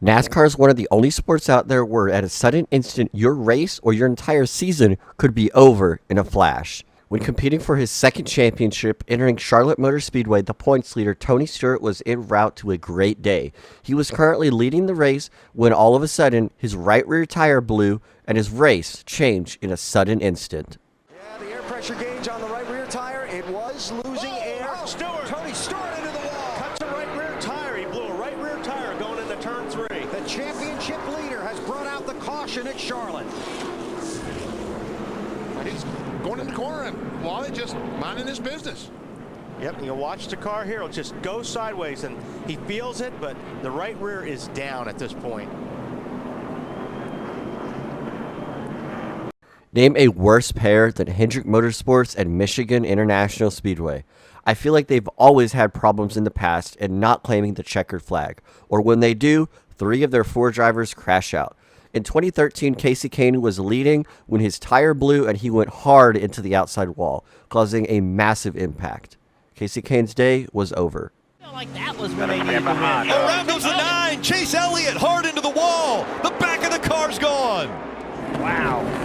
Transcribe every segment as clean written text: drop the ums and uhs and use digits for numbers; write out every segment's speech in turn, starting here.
NASCAR is one of the only sports out there where at a sudden instant your race or your entire season could be over in a flash. When competing for his second championship, entering Charlotte Motor Speedway, the points leader Tony Stewart was en route to a great day. He was currently leading the race when all of a sudden his right rear tire blew and his race changed in a sudden instant. Yeah, the air pressure gauge on the right rear tire, it was losing air. Stewart. Tony Stewart into the wall. Cuts a right rear tire. He blew a right rear tire going into turn 3. The championship leader has brought out the caution at Charlotte. He's going in the corner and Wally just minding his business. Yep, you'll watch the car here. It'll just go sideways, and he feels it, but the right rear is down at this point. Name a worse pair than Hendrick Motorsports and Michigan International Speedway. I feel like they've always had problems in the past and not claiming the checkered flag, or when they do, 3 of their 4 drivers crash out. In 2013, Casey Kane was leading when his tire blew and he went hard into the outside wall, causing a massive impact. Casey Kane's day was over. I feel like that was when they needed to win. Around goes the 9. Chase Elliott hard into the wall. The back of the car's gone. Wow.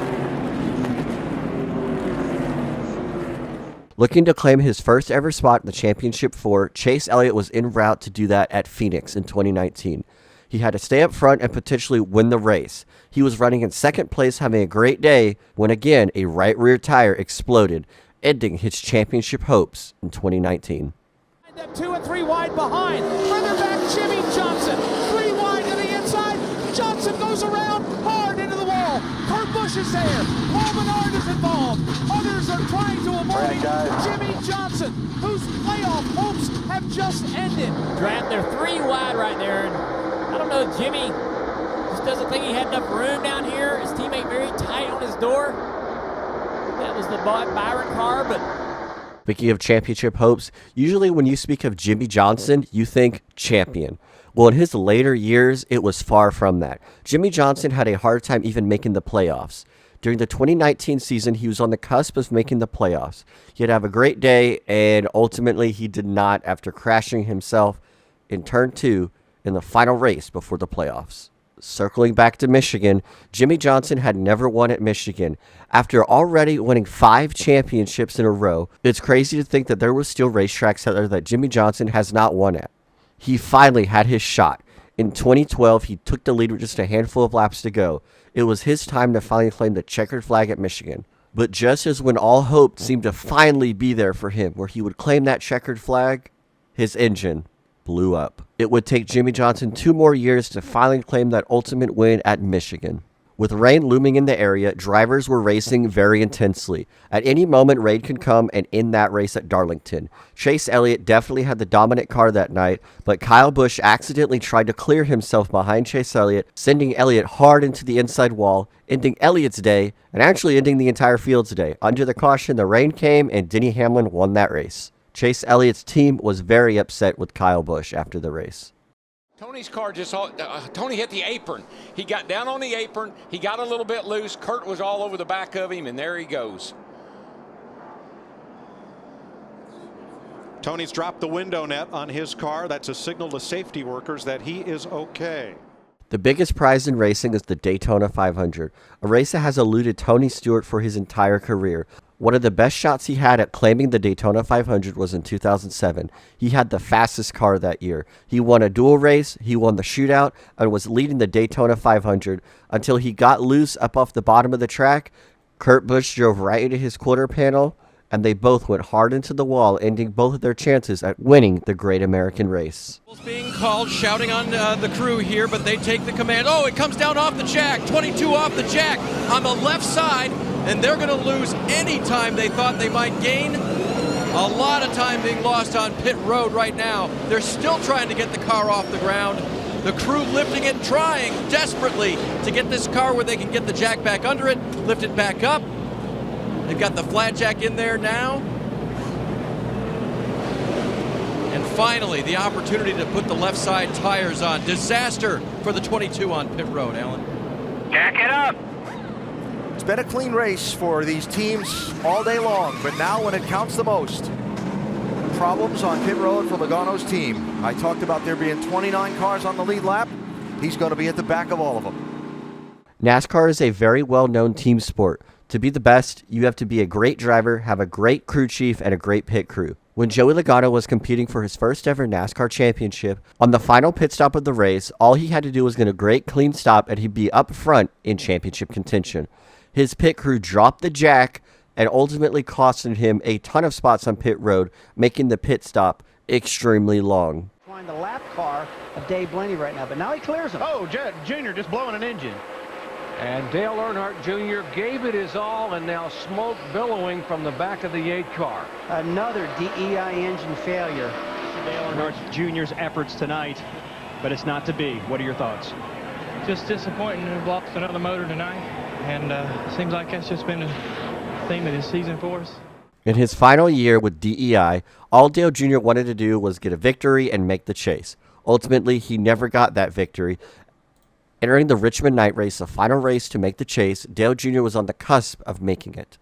Looking to claim his first ever spot in the championship 4, Chase Elliott was en route to do that at Phoenix in 2019. He had to stay up front and potentially win the race. He was running in second place, having a great day, when again a right rear tire exploded, ending his championship hopes in 2019. 2 and 3 wide behind. Further back, Jimmy Johnson. 3 wide to the inside. Johnson goes around hard into the wall. Kurt Busch is there. Paul Menard is involved. Others are trying to avoid Jimmy Johnson, whose playoff hopes have just ended. They're 3 wide right there. And I don't know, Jimmy just doesn't think he had enough room down here. His teammate very tight on his door. That was the Byron car, but... Speaking of championship hopes, usually when you speak of Jimmy Johnson, you think champion. Well, in his later years, it was far from that. Jimmy Johnson had a hard time even making the playoffs. During the 2019 season, he was on the cusp of making the playoffs. He'd have a great day, and ultimately he did not after crashing himself in turn 2 in the final race before the playoffs. Circling back to Michigan, Jimmy Johnson had never won at Michigan. After already winning 5 championships in a row, it's crazy to think that there were still racetracks out there that Jimmy Johnson has not won at. He finally had his shot. In 2012, he took the lead with just a handful of laps to go. It was his time to finally claim the checkered flag at Michigan. But just as when all hope seemed to finally be there for him, where he would claim that checkered flag, his engine blew up. It would take Jimmy Johnson 2 more years to finally claim that ultimate win at Michigan. With rain looming in the area, drivers were racing very intensely. At any moment, rain can come and end that race at Darlington. Chase Elliott definitely had the dominant car that night, but Kyle Busch accidentally tried to clear himself behind Chase Elliott, sending Elliott hard into the inside wall, ending Elliott's day, and actually ending the entire field's day. Under the caution, the rain came, and Denny Hamlin won that race. Chase Elliott's team was very upset with Kyle Busch after the race. Tony's car just, Tony hit the apron. He got down on the apron. He got a little bit loose. Kurt was all over the back of him, and there he goes. Tony's dropped the window net on his car. That's a signal to safety workers that he is okay. The biggest prize in racing is the Daytona 500, a race that has eluded Tony Stewart for his entire career. One of the best shots he had at claiming the Daytona 500 was in 2007. He had the fastest car that year. He won a dual race, he won the shootout, and was leading the Daytona 500 until he got loose up off the bottom of the track. Kurt Busch drove right into his quarter panel, and they both went hard into the wall, ending both of their chances at winning the Great American Race. Being called, shouting on the crew here, but they take the command. Oh, it comes down off the jack. 22 off the jack on the left side, and they're going to lose any time they thought they might gain. A lot of time being lost on pit road right now. They're still trying to get the car off the ground. The crew lifting it, trying desperately to get this car where they can get the jack back under it, lift it back up. They've got the flat jack in there now. And finally, the opportunity to put the left side tires on. Disaster for the 22 on pit road, Alan. Jack it up. It's been a clean race for these teams all day long, but now when it counts the most, problems on pit road for Logano's team. I talked about there being 29 cars on the lead lap. he's going to be at the back of all of them. NASCAR is a very well-known team sport. To be the best, you have to be a great driver, have a great crew chief, and a great pit crew. When Joey Logano was competing for his first ever NASCAR championship, on the final pit stop of the race, all he had to do was get a great clean stop and he'd be up front in championship contention. His pit crew dropped the jack and ultimately costed him a ton of spots on pit road, making the pit stop extremely long. Find the lap car of Dave Blaney right now, but now he clears him. Oh, Junior just blowing an engine. And Dale Earnhardt Jr. gave it his all, and now smoke billowing from the back of the 8 car. Another DEI engine failure. Dale Earnhardt Jr.'s efforts tonight, but it's not to be. What are your thoughts? Just disappointing. We lost another motor tonight, and seems like that's just been a theme of this season for us. In his final year with DEI, all Dale Jr. wanted to do was get a victory and make the chase. Ultimately, he never got that victory. Entering the Richmond night race, the final race to make the chase, Dale Jr. was on the cusp of making it.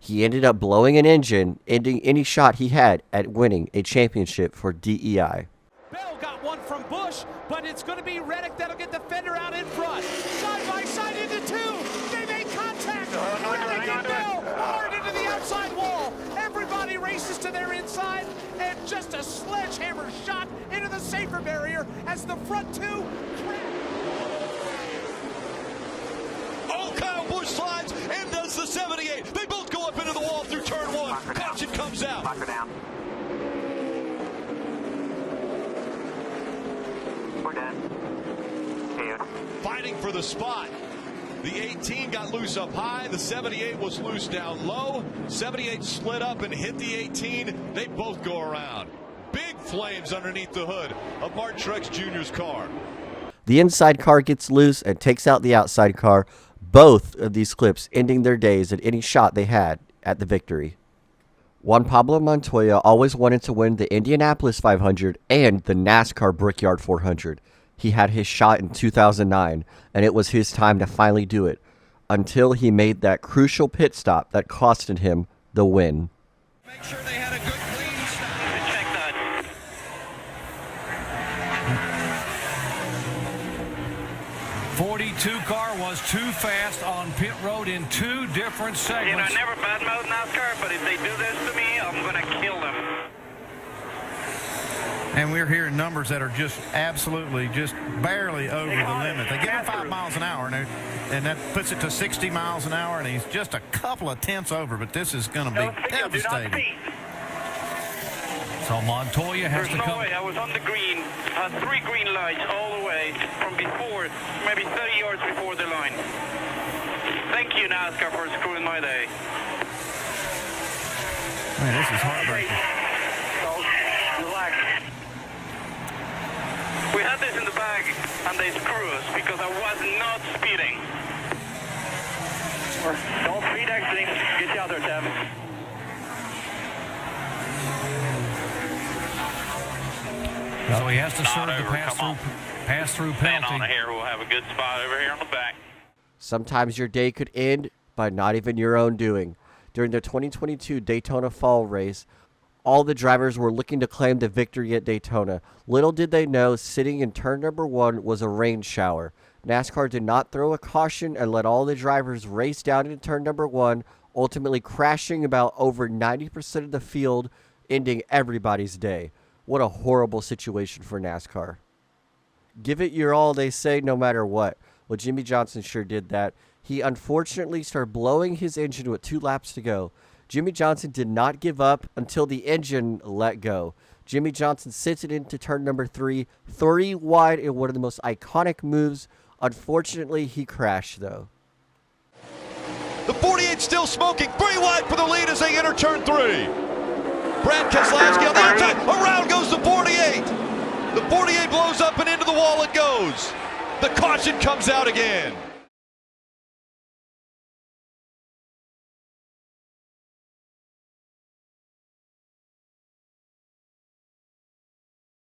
He ended up blowing an engine, ending any shot he had at winning a championship for DEI. Bell got one from Busch, but it's going to be Reddick that'll get the fender out in front. Side by side into 2. They make contact. Reddick and Bell hard into the outside wall. Everybody races to their inside, and just a sledgehammer shot into the safer barrier as the front 2 crash. Kyle Busch slides and does the 78. They both go up into the wall through turn 1. Caution comes out. We're done. Fighting for the spot. The 18 got loose up high. The 78 was loose down low. 78 slid up and hit the 18. They both go around. Big flames underneath the hood of Martin Truex Jr.'s car. The inside car gets loose and takes out the outside car. Both of these clips ending their days at any shot they had at the victory. Juan Pablo Montoya always wanted to win the Indianapolis 500 and the NASCAR Brickyard 400. He had his shot in 2009, and it was his time to finally do it, until he made that crucial pit stop that costed him the win. Make sure they had a good clean stop. Check that. 42 car was too fast on pit road in 2 different segments. You know, I never badmouth NASCAR, but if they do this to me, I'm going to kill them. And we're hearing numbers that are just absolutely, just barely over the limit. They give him 5 miles an hour, and that puts it to 60 miles an hour, and he's just a couple of tenths over, but this is going to be devastating. So Montoya has to come. No way. I was on the green, had 3 green lights all the way from before, maybe 30 yards before the line. Thank you, NASCAR, for screwing my day. Man, this is heartbreaking. Relax. We had this in the bag, and they screw us because I was not speeding. Don't speed exiting. Get you out there, Tim. So he has to serve the pass-through penalty. Stand on here. We'll have a good spot over here on the back. Sometimes your day could end by not even your own doing. During the 2022 Daytona Fall race, all the drivers were looking to claim the victory at Daytona. Little did they know, sitting in turn number 1 was a rain shower. NASCAR did not throw a caution and let all the drivers race down into turn number 1, ultimately crashing about over 90% of the field, ending everybody's day. What a horrible situation for NASCAR. Give it your all, they say, no matter what. Well, Jimmy Johnson sure did that. He unfortunately started blowing his engine with 2 laps to go. Jimmy Johnson did not give up until the engine let go. Jimmy Johnson sits it into turn number 3, 3 wide in one of the most iconic moves. Unfortunately, he crashed, though. The 48 still smoking. 3 wide for the lead as they enter turn 3. Brad Keselowski on the outside. Around goes the 48. The 48 blows up and into the wall it goes. The caution comes out again.